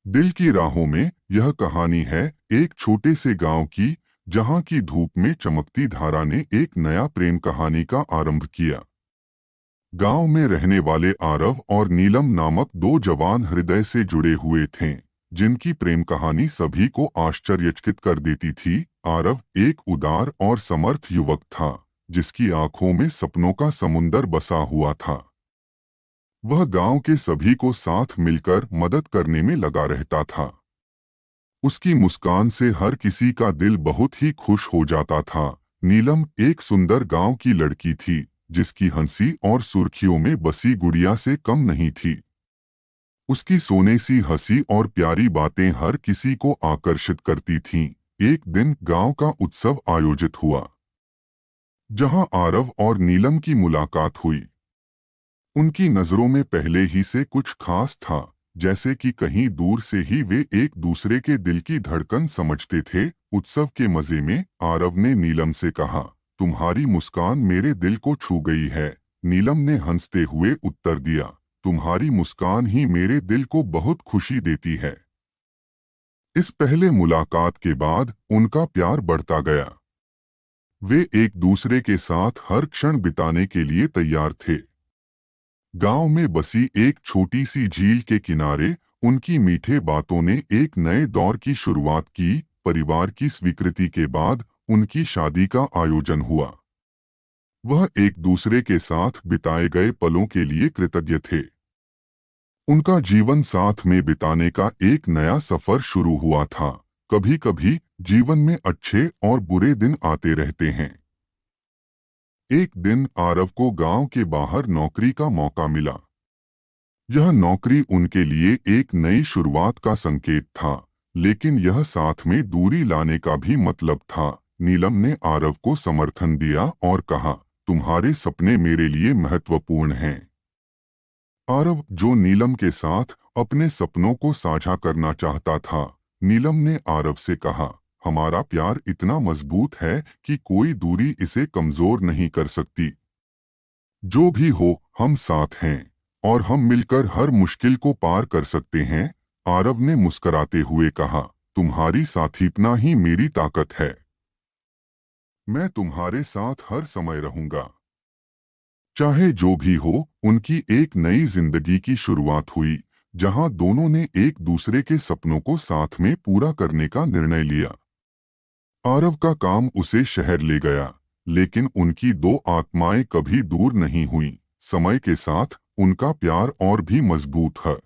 दिल की राहों में यह कहानी है एक छोटे से गांव की, जहां की धूप में चमकती धारा ने एक नया प्रेम कहानी का आरंभ किया। गांव में रहने वाले आरव और नीलम नामक दो जवान हृदय से जुड़े हुए थे, जिनकी प्रेम कहानी सभी को आश्चर्यचकित कर देती थी। आरव एक उदार और समर्थ युवक था, जिसकी आंखों में सपनों का समुंदर बसा हुआ था। वह गांव के सभी को साथ मिलकर मदद करने में लगा रहता था। उसकी मुस्कान से हर किसी का दिल बहुत ही खुश हो जाता था। नीलम एक सुंदर गांव की लड़की थी, जिसकी हंसी और सुर्खियों में बसी गुड़िया से कम नहीं थी। उसकी सोने सी हंसी और प्यारी बातें हर किसी को आकर्षित करती थीं। एक दिन गांव का उत्सव आयोजित हुआ, जहां आरव और नीलम की मुलाकात हुई। उनकी नजरों में पहले ही से कुछ खास था, जैसे कि कहीं दूर से ही वे एक दूसरे के दिल की धड़कन समझते थे। उत्सव के मजे में आरव ने नीलम से कहा, तुम्हारी मुस्कान मेरे दिल को छू गई है। नीलम ने हंसते हुए उत्तर दिया, तुम्हारी मुस्कान ही मेरे दिल को बहुत खुशी देती है। इस पहले मुलाकात के बाद उनका प्यार बढ़ता गया। वे एक दूसरे के साथ हर क्षण बिताने के लिए तैयार थे। गांव में बसी एक छोटी सी झील के किनारे उनकी मीठे बातों ने एक नए दौर की शुरुआत की। परिवार की स्वीकृति के बाद उनकी शादी का आयोजन हुआ। वह एक दूसरे के साथ बिताए गए पलों के लिए कृतज्ञ थे। उनका जीवन साथ में बिताने का एक नया सफर शुरू हुआ था। कभी कभी जीवन में अच्छे और बुरे दिन आते रहते हैं। एक दिन आरव को गांव के बाहर नौकरी का मौका मिला। यह नौकरी उनके लिए एक नई शुरुआत का संकेत था, लेकिन यह साथ में दूरी लाने का भी मतलब था। नीलम ने आरव को समर्थन दिया और कहा, तुम्हारे सपने मेरे लिए महत्वपूर्ण हैं। आरव, जो नीलम के साथ अपने सपनों को साझा करना चाहता था, नीलम ने आरव से कहा, हमारा प्यार इतना मजबूत है कि कोई दूरी इसे कमजोर नहीं कर सकती। जो भी हो, हम साथ हैं और हम मिलकर हर मुश्किल को पार कर सकते हैं। आरव ने मुस्कुराते हुए कहा, तुम्हारी साथीपना ही मेरी ताकत है। मैं तुम्हारे साथ हर समय रहूंगा। चाहे जो भी हो। उनकी एक नई जिंदगी की शुरुआत हुई, जहां दोनों ने एक दूसरे के सपनों को साथ में पूरा करने का निर्णय लिया। आरव का काम उसे शहर ले गया, लेकिन उनकी दो आत्माएं कभी दूर नहीं हुई। समय के साथ उनका प्यार और भी मजबूत है।